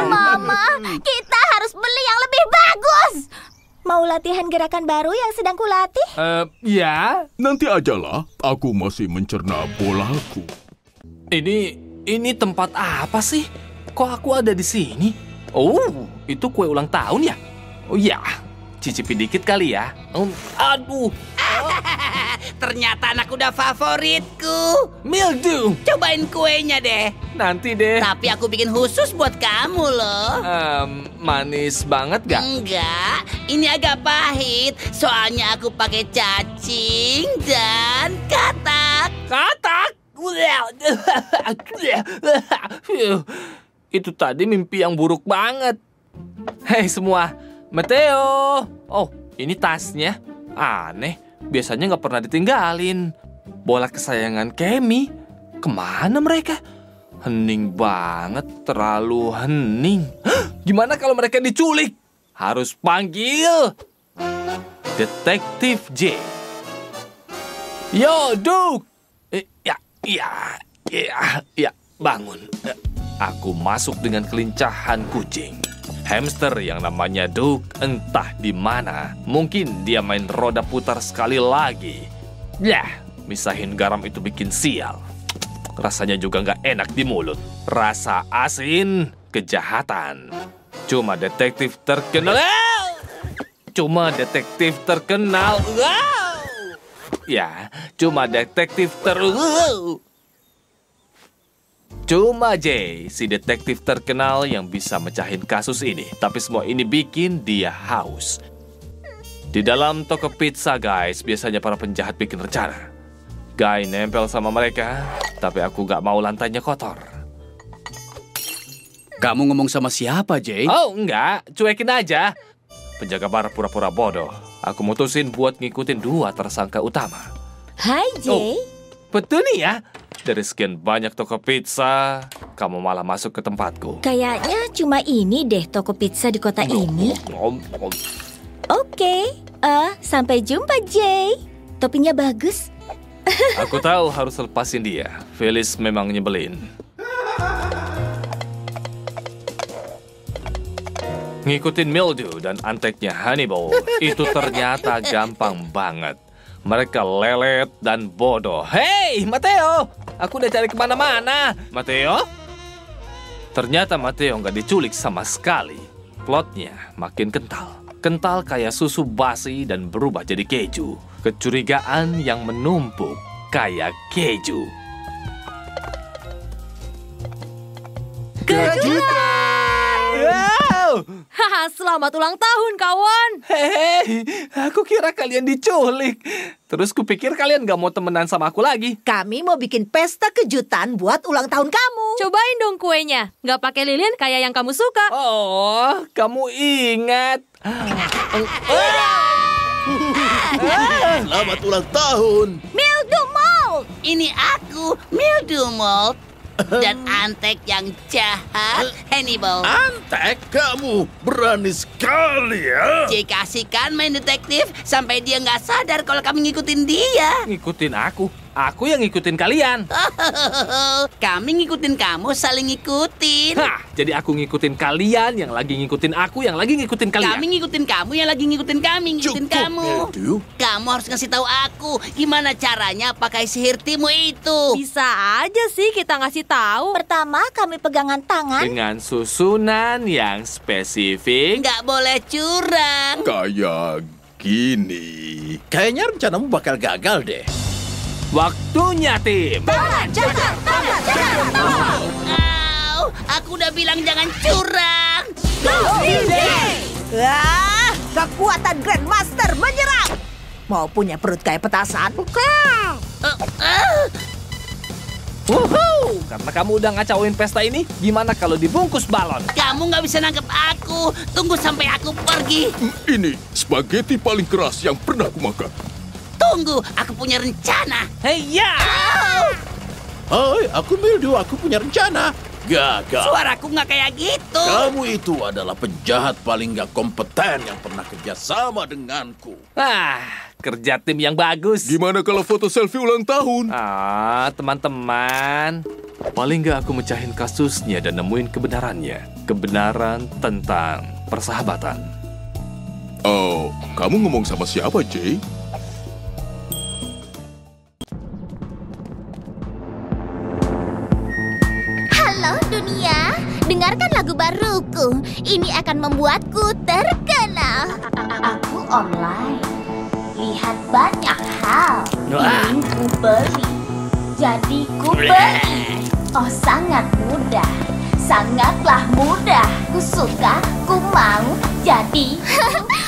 Mama, kita harus beli yang lebih bagus. Mau latihan gerakan baru yang sedang kulatih? Ya. Nanti ajalah, aku masih mencerna bolaku. Ini tempat apa sih? Kok aku ada di sini? Oh, itu kue ulang tahun ya? Oh ya, cicipi dikit kali ya. Aduh. Ternyata anak kuda favoritku. Mildew. Cobain kuenya deh. Nanti deh. Tapi aku bikin khusus buat kamu loh. Manis banget gak? Enggak, ini agak pahit. Soalnya aku pakai cacing dan katak. katak. Itu tadi mimpi yang buruk banget. Hei semua, Matteo. Oh, ini tasnya. Aneh, biasanya nggak pernah ditinggalin. Bola kesayangan Kemi, kemana mereka? Hening banget, terlalu hening. Gimana kalau mereka diculik? Harus panggil Detektif J. Yo, Duke. Ya, bangun. Aku masuk dengan kelincahan kucing. Hamster yang namanya Duke entah di mana. Mungkin dia main roda putar sekali lagi. Yah, misahin garam itu bikin sial. Rasanya juga nggak enak di mulut. Rasa asin, kejahatan. Cuma detektif terkenal. Ya, cuma detektif Cuma Jay, si detektif terkenal yang bisa mecahin kasus ini. Tapi semua ini bikin dia haus. Di dalam toko pizza, guys, biasanya para penjahat bikin rencana. Guy nempel sama mereka, tapi aku gak mau lantainya kotor. Kamu ngomong sama siapa, Jay? Oh, enggak. Cuekin aja. Penjaga bar pura-pura bodoh. Aku mutusin buat ngikutin 2 tersangka utama. Hai, Jay. Betul nih ya. Dari sekian banyak toko pizza, kamu malah masuk ke tempatku. Kayaknya cuma ini deh toko pizza di kota ini. Oke, sampai jumpa, Jay. Topinya bagus. Aku tahu harus lepasin dia. Phyllis memang nyebelin. Ngikutin Mildew dan anteknya Hannibal itu ternyata gampang banget. Mereka lelet dan bodoh. Hei, Matteo! Aku udah cari kemana-mana. Matteo? Ternyata Matteo nggak diculik sama sekali. Plotnya makin kental. Kental kayak susu basi dan berubah jadi keju. Kecurigaan yang menumpuk kayak keju. Haha, selamat ulang tahun, kawan. Hei, aku kira kalian diculik. Terus kupikir kalian gak mau temenan sama aku lagi. Kami mau bikin pesta kejutan buat ulang tahun kamu. Cobain dong kuenya. Gak pakai lilin kayak yang kamu suka. Oh, kamu ingat. Selamat ulang tahun. Mildew Mold. Ini aku, Mildew Mold. Dan antek yang jahat, Hannibal. Antek, kamu berani sekali ya. Jay kasihkan main detektif sampai dia nggak sadar kalau kami ngikutin dia. Ngikutin aku. Aku yang ngikutin kalian. Kami ngikutin kamu, saling ngikutin. Hah, jadi aku ngikutin kalian, yang lagi ngikutin aku, yang lagi ngikutin kalian. Kami ngikutin kamu, yang lagi ngikutin kami, ngikutin Cukup, kamu. Mildew. Kamu harus ngasih tahu aku gimana caranya pakai sihir timu itu. Bisa aja sih kita ngasih tahu. Pertama, kami pegangan tangan. Dengan susunan yang spesifik. Nggak boleh curang. Kayak gini. Kayaknya rencanamu bakal gagal deh. Waktunya, tim. Au, aku udah bilang jangan curang. Wah, kekuatan Grandmaster menyerang. Mau punya perut kayak petasan? Wuhuu, karena kamu udah ngacauin pesta ini, gimana kalau dibungkus balon? Kamu nggak bisa nangkep aku. Tunggu sampai aku pergi. Ini spaghetti paling keras yang pernah kumakan. Tunggu, aku punya rencana. Hei, ya! Hai, aku Mildew, aku punya rencana. Gagal. Suaraku nggak kayak gitu. Kamu itu adalah penjahat paling gak kompeten yang pernah kerjasama denganku. Kerja tim yang bagus. Gimana kalau foto selfie ulang tahun? Teman-teman. Paling gak aku mecahin kasusnya dan nemuin kebenarannya. Kebenaran tentang persahabatan. Oh, kamu ngomong sama siapa, Jay? Halo dunia, dengarkan lagu baruku. Ini akan membuatku terkenal. Aku online. Lihat banyak hal. Ingin ku beli. Jadi ku beli. Oh, sangat mudah. Sangatlah mudah. Ku suka, ku mau. Jadi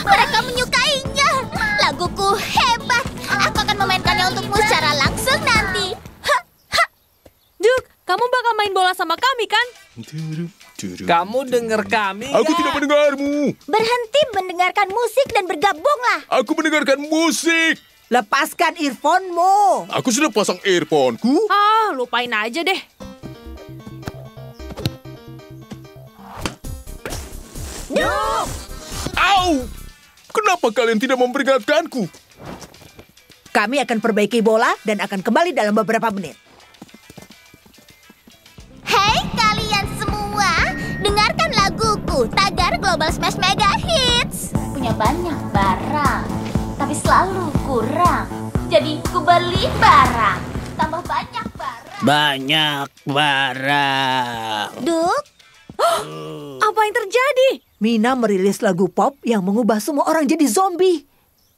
mereka menyukainya. Laguku hebat. Aku akan memainkannya untukmu secara langsung nanti. Kamu dengar kami? Aku tidak mendengarmu. Berhenti mendengarkan musik dan bergabunglah. Aku mendengarkan musik. Lepaskan earphone-mu. Aku sudah pasang earphone-ku. Lupain aja deh. Au! Kenapa kalian tidak memperingatkanku? Kami akan perbaiki bola dan akan kembali dalam beberapa menit. Hei kalian semua, dengarkan laguku Tagar Global Smash Mega Hits. Punya banyak barang, tapi selalu kurang. Jadi ku beli barang, tambah banyak barang. Banyak barang. Duk, Apa yang terjadi? Mina merilis lagu pop yang mengubah semua orang jadi zombie.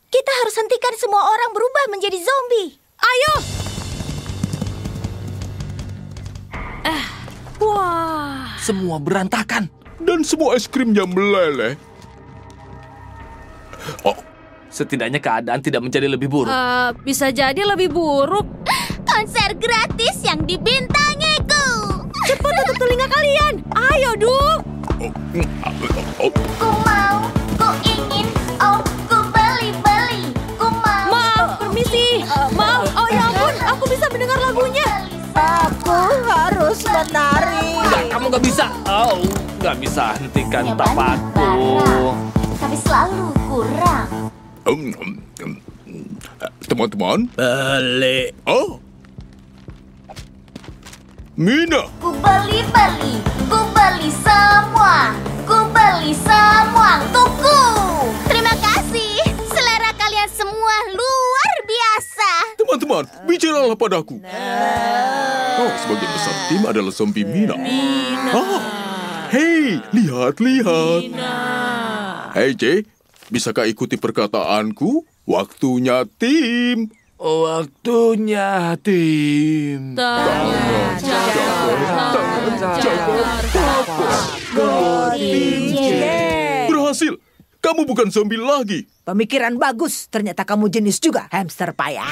Kita harus hentikan semua orang berubah menjadi zombie. Ayo! Wah. Semua berantakan. Dan semua es krimnya meleleh. Setidaknya keadaan tidak menjadi lebih buruk. Bisa jadi lebbi buruk. konser gratis yang dibintangiku. Cepat tutup telinga kalian. Ayo, Duk. Ku mau, ku ingin, oh ku beli-beli. Ku mau. Maaf, permisi. Maaf, oh ya ampun, aku bisa mendengar lagunya. Aku harus menari. Enggak, kamu nggak bisa. Oh, nggak bisa hentikan Punya banyak tapakku. barang, tapi selalu kurang. Teman-teman. Balik. Oh. Mina. Ku beli-beli, ku beli semua. Ku beli semua untukku. Terima kasih. Selera kalian semua luar biasa. Teman-teman, bicaralah padaku. Oh, sebagian besar tim adalah zombie Mina. Hei, lihat-lihat. Hei, Jay, bisakah ikuti perkataanku? Waktunya tim. Waktunya tim. Berhasil. Kamu bukan zombie lagi. Pemikiran bagus. Ternyata kamu jenis juga hamster payah.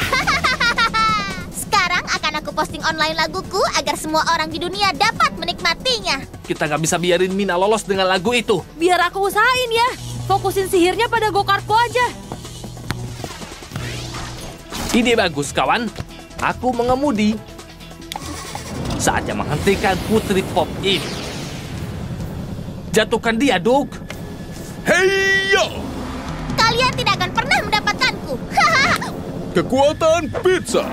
Sekarang akan aku posting online laguku agar semua orang di dunia dapat menikmatinya. Kita nggak bisa biarin Mina lolos dengan lagu itu. Biar aku usahain ya. Fokusin sihirnya pada go-kartku aja. Ide bagus, kawan. Aku mengemudi. Saatnya menghentikan putri pop ini. Jatuhkan dia, Duk. Heya! Kalian tidak akan pernah mendapatkanku. Kekuatan pizza.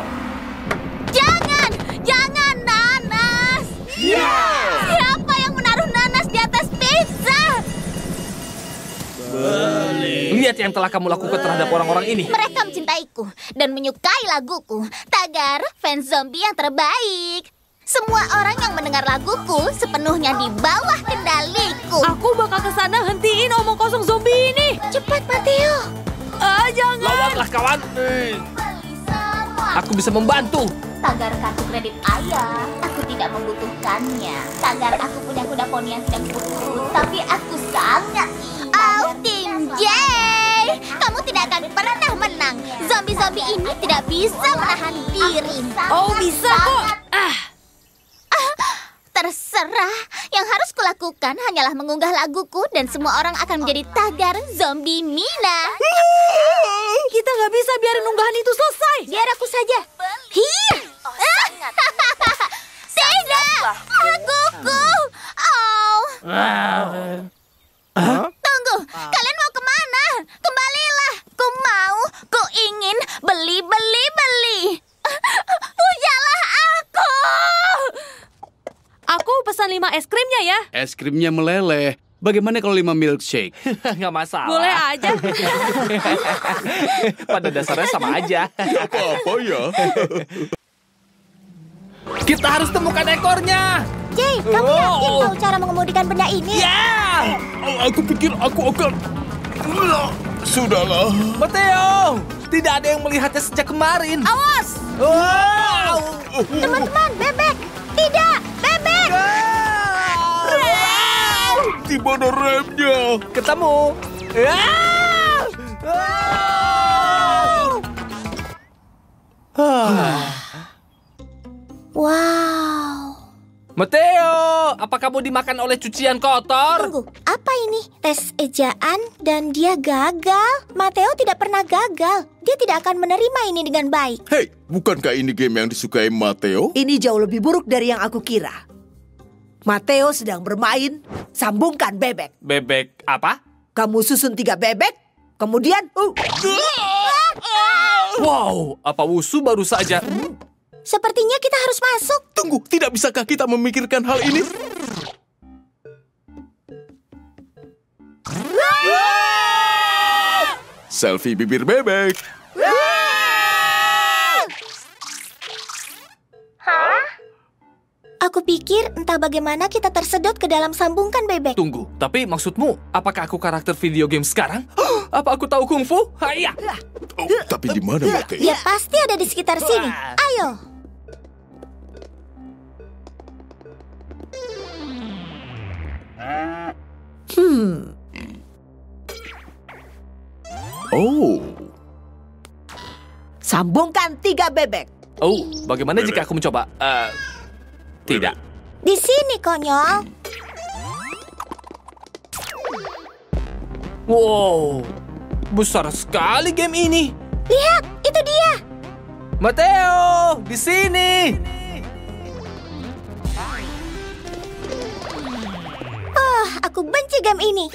Jangan nanas. Siapa yang menaruh nanas di atas pizza? Lihat yang telah kamu lakukan terhadap orang-orang ini. Mereka mencintaiku dan menyukai laguku. Tagar, fans zombie yang terbaik. Semua orang yang mendengar laguku sepenuhnya di bawah kendaliku. Aku bakal kesana hentiin omong kosong zombie ini. Cepat, Mateo. Jangan. Lawanlah, kawan. Aku bisa membantu. Tagar kartu kredit ayah, aku tidak membutuhkannya. Tagar aku punya kuda poni yang sedang kutu, tapi aku sangat ingin. Oh, tim J, kamu tidak akan pernah menang. Zombie-zombie ini tidak bisa menahan diri. Oh, bisa kok. Terserah, yang harus kulakukan hanyalah mengunggah laguku dan semua orang akan menjadi tagar zombie Mina. Kita nggak bisa biarin unggahan itu selesai. Biar aku saja. Hiya! Tidak! Laguku! Oh! Tunggu, kalian mau kemana? Kembalilah! Ku ingin beli. Pujalah aku! Aku pesan 5 es krimnya ya. Es krimnya meleleh. Bagaimana kalau 5 milkshake? Nggak masalah. Boleh aja. Pada dasarnya sama aja. Apa-apa ya. Kita harus temukan ekornya. Jay, kamu yakin tahu cara mengemudikan benda ini? Ya! Aku pikir aku akan... Sudahlah. Mateo, tidak ada yang melihatnya sejak kemarin. Awas! Teman-teman, bebek. Tidak, bebek. Di mana remnya? Ketemu. Wow. Mateo, apa kamu dimakan oleh cucian kotor. Tunggu, apa ini? Tes ejaan dan dia gagal. Matteo tidak pernah gagal. Dia tidak akan menerima ini dengan baik. Hei, bukankah ini game yang disukai Matteo? Ini jauh lebih buruk dari yang aku kira. Matteo sedang bermain sambungkan bebek. Bebek apa? Kamu susun 3 bebek, kemudian... Wow, apa Wusu baru saja? Sepertinya kita harus masuk. Tunggu, tidak bisakah kita memikirkan hal ini? Selfie bibir bebek. Aku pikir entah bagaimana kita tersedot ke dalam sambungkan bebek. Tunggu, tapi maksudmu, apakah aku karakter video game sekarang? Apa aku tahu kungfu? Haya! Oh, tapi di mana Matteo? Dia pasti ada di sekitar sini. Ayo. Oh, Sambungkan 3 bebek. Oh, bagaimana jika aku mencoba? Tidak. Di sini, konyol. Wow, besar sekali game ini. Lihat, itu dia. Matteo, di sini. Oh, aku benci game ini.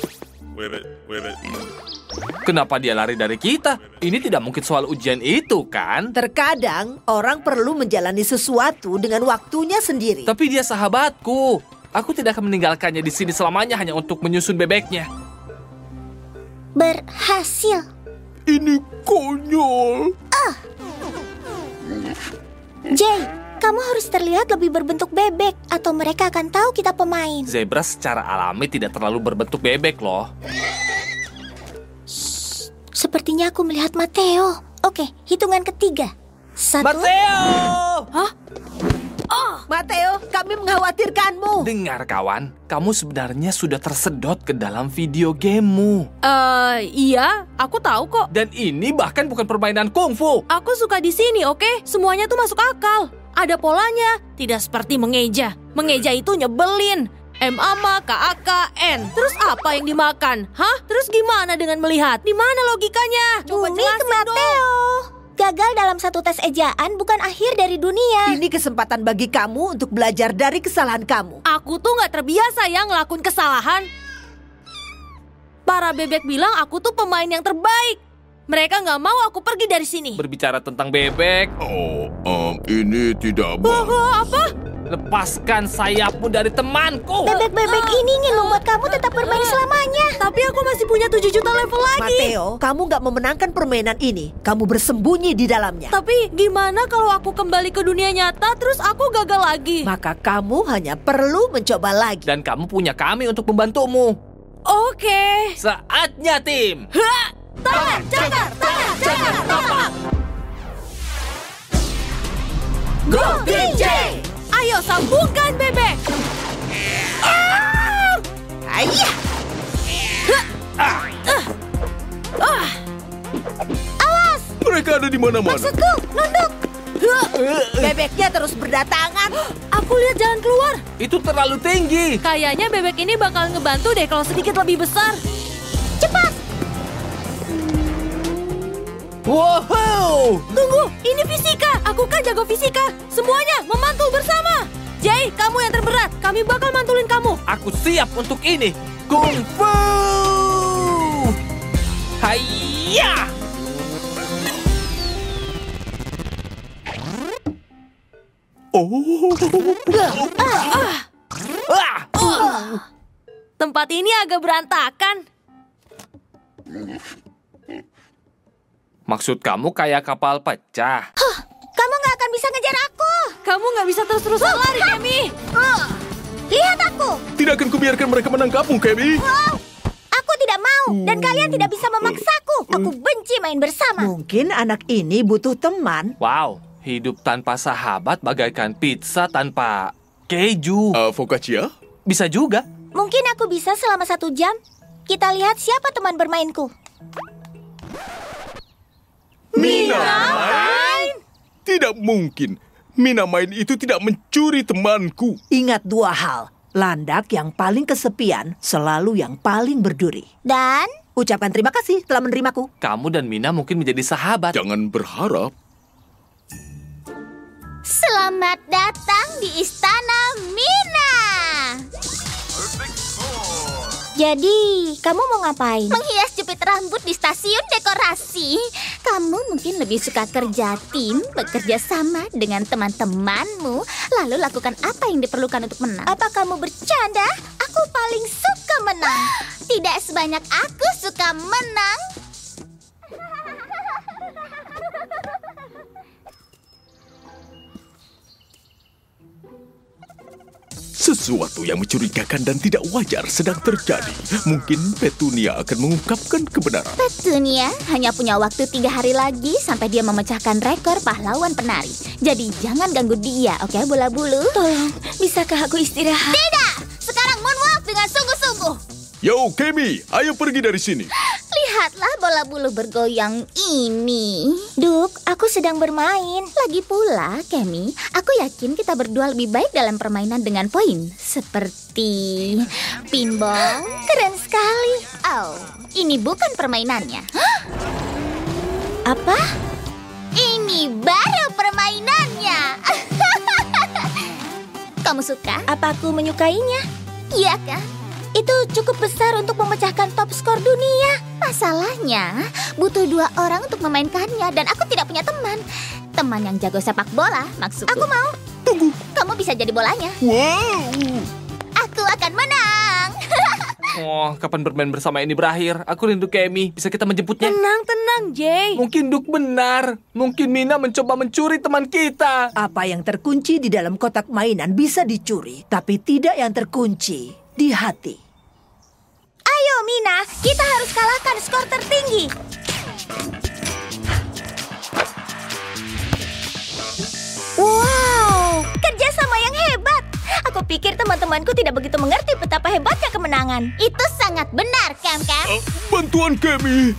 Kenapa dia lari dari kita? Ini tidak mungkin soal ujian itu, kan? Terkadang orang perlu menjalani sesuatu dengan waktunya sendiri. Tapi dia sahabatku. Aku tidak akan meninggalkannya di sini selamanya hanya untuk menyusun bebeknya. Berhasil. ini konyol. Jay, kamu harus terlihat lebih berbentuk bebek atau mereka akan tahu kita pemain. Zebra secara alami tidak terlalu berbentuk bebek loh. Sepertinya aku melihat Matteo. Oke, hitungan ketiga. 1. Matteo! Hah? Oh, Matteo, kami mengkhawatirkanmu. Dengar kawan, kamu sebenarnya sudah tersedot ke dalam video gamemu. Iya, aku tahu kok. Dan ini bahkan bukan permainan kungfu. Aku suka di sini, oke? Semuanya tuh masuk akal. Ada polanya, tidak seperti mengeja. Mengeja itu nyebelin. M-A-M-A, K-A-K-N. Terus apa yang dimakan? Hah? Terus gimana dengan melihat? Di mana logikanya? Coba Bumi ke jelasin Matteo. dong. Gagal dalam satu tes ejaan bukan akhir dari dunia. Ini kesempatan bagi kamu untuk belajar dari kesalahan kamu. Aku tuh nggak terbiasa ya ngelakuin kesalahan. Para bebek bilang aku tuh pemain yang terbaik. Mereka nggak mau aku pergi dari sini. Berbicara tentang bebek, Ini tidak baik. Apa? lepaskan sayapmu dari temanku. Bebek-bebek ini ingin membuat kamu tetap bermain selamanya. Tapi aku masih punya 7 juta level lagi. Matteo, kamu gak memenangkan permainan ini. Kamu bersembunyi di dalamnya. Tapi gimana kalau aku kembali ke dunia nyata terus aku gagal lagi? Maka kamu hanya perlu mencoba lagi. Dan kamu punya kami untuk membantumu. Oke. Saatnya tim. Tangan, cakar, tangan, cakar, tapak. Go DJ! Ayo sambungkan bebek. Ayah! Mereka ada di mana-mana. Maksudku, nunduk. Bebeknya terus berdatangan. Aku lihat jalan keluar. Itu terlalu tinggi. Kayaknya bebek ini bakal ngebantu deh kalau sedikit lebih besar. Cepat. Wow. Tunggu, ini fisika. Aku kan jago fisika. Semuanya memantul bersama. Jay, kamu yang terberat. Kami bakal mantulin kamu. Aku siap untuk ini. Kung Fu. Hayya. Tempat ini agak berantakan. Maksud kamu kayak kapal pecah? Kamu nggak akan bisa ngejar aku. Kamu nggak bisa terus-terusan lari, Demi. Lihat aku. Tidak akan kubiarkan mereka menangkapmu, Kemi. Aku tidak mau. Dan kalian tidak bisa memaksaku. Aku benci main bersama. Mungkin anak ini butuh teman. Wow, hidup tanpa sahabat bagaikan pizza tanpa keju. Focaccia? Bisa juga. Mungkin aku bisa selama 1 jam. Kita lihat siapa teman bermainku. Mina main? Tidak mungkin. Mina main itu tidak mencuri temanku. Ingat 2 hal. Landak yang paling kesepian selalu yang paling berduri. Dan Ucapkan terima kasih telah menerimaku. Kamu dan Mina mungkin menjadi sahabat. Jangan berharap. Selamat datang di Istana Mina. jadi kamu mau ngapain? Menghias jepit rambut di stasiun dekorasi. Kamu mungkin lebih suka kerja tim, bekerja sama dengan teman-temanmu, lalu lakukan apa yang diperlukan untuk menang. Apa kamu bercanda? Aku paling suka menang. Tidak sebanyak aku suka menang. Sesuatu yang mencurigakan dan tidak wajar sedang terjadi. Mungkin Petunia akan mengungkapkan kebenaran. Petunia hanya punya waktu 3 hari lagi sampai dia memecahkan rekor pahlawan penari. Jadi jangan ganggu dia, oke bola bulu? Tolong, bisakah aku istirahat? Tidak! Sekarang moonwalk dengan sungguh-sungguh. Yo, Kemi, ayo pergi dari sini. Lihatlah bola bulu bergoyang ini. Duk, aku sedang bermain. Lagi pula, Kemi, aku yakin kita berdua lebih baik dalam permainan dengan poin. Seperti pinball. Keren sekali. Oh, ini bukan permainannya. Apa? Ini baru permainannya. Kamu suka? Apa aku menyukainya? Iya kan? Itu cukup besar untuk memecahkan top skor dunia. Masalahnya, butuh 2 orang untuk memainkannya dan aku tidak punya teman. Teman yang jago sepak bola, maksudku. Aku mau. Tunggu. Kamu bisa jadi bolanya. Wow. Aku akan menang. Oh, kapan bermain bersama ini berakhir? Aku rindu Kemi. Bisa kita menjemputnya? Tenang, Jay. Mungkin Duk benar. Mungkin Mina mencoba mencuri teman kita. Apa yang terkunci di dalam kotak mainan bisa dicuri, tapi tidak yang terkunci di hati. Ayo Mina, kita harus kalahkan skor tertinggi. Wow, kerjasama yang hebat. Aku pikir teman-temanku tidak begitu mengerti betapa hebatnya kemenangan. Itu sangat benar, Kem. Bantuan Kemi.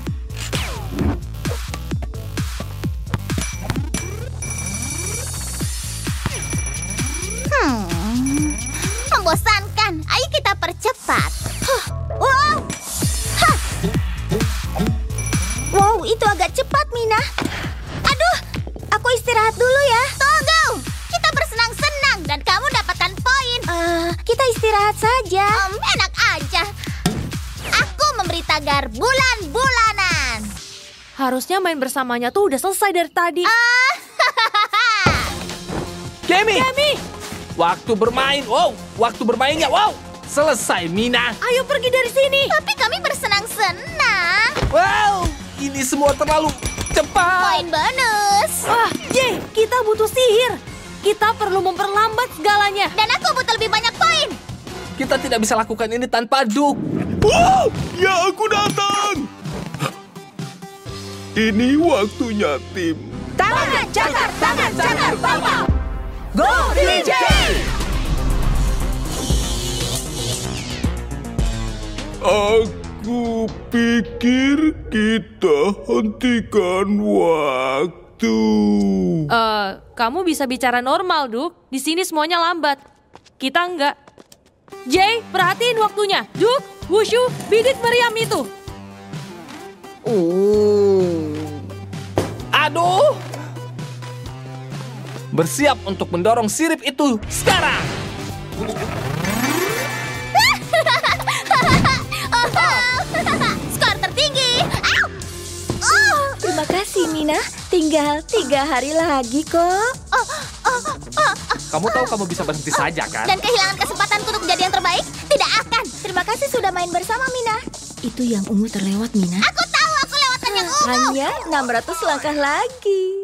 Membosankan. Ayo kita percepat. Wow. Wow, itu agak cepat, Mina. Aduh, aku istirahat dulu ya. Tunggu. Kita bersenang-senang dan kamu dapatkan poin. Kita istirahat saja. Enak aja. Aku memberi tagar bulan-bulanan. Harusnya main bersamanya tuh udah selesai dari tadi. Kemi! Waktu bermain. Wow, waktu bermainnya. Wow, selesai Mina. Ayo pergi dari sini. Tapi kami bersenang-senang. Wow, ini semua terlalu cepat. Poin bonus. Wah, Jay, kita butuh sihir. Kita perlu memperlambat segalanya. Dan aku butuh lebih banyak poin. Kita tidak bisa lakukan ini tanpa Duk. Wow, ya aku datang. Ini waktunya tim. Tangan cakar, tambah. Go DJ! Aku pikir kita hentikan waktu. Kamu bisa bicara normal, Duk. Di sini semuanya lambat. Kita enggak. Jay, perhatiin waktunya. Duk, Wushu, bidik meriam itu. Aduh. Bersiap untuk mendorong sirip itu sekarang. Skor tertinggi. Terima kasih, Mina. Tinggal 3 hari lagi kok. Kamu tahu kamu bisa berhenti saja kan? Dan kehilangan kesempatan untuk menjadi yang terbaik? Tidak akan. Terima kasih sudah main bersama, Mina. Itu yang ungu terlewat, Mina. Aku tahu aku lewatan yang ungu. Hanya 600 langkah lagi.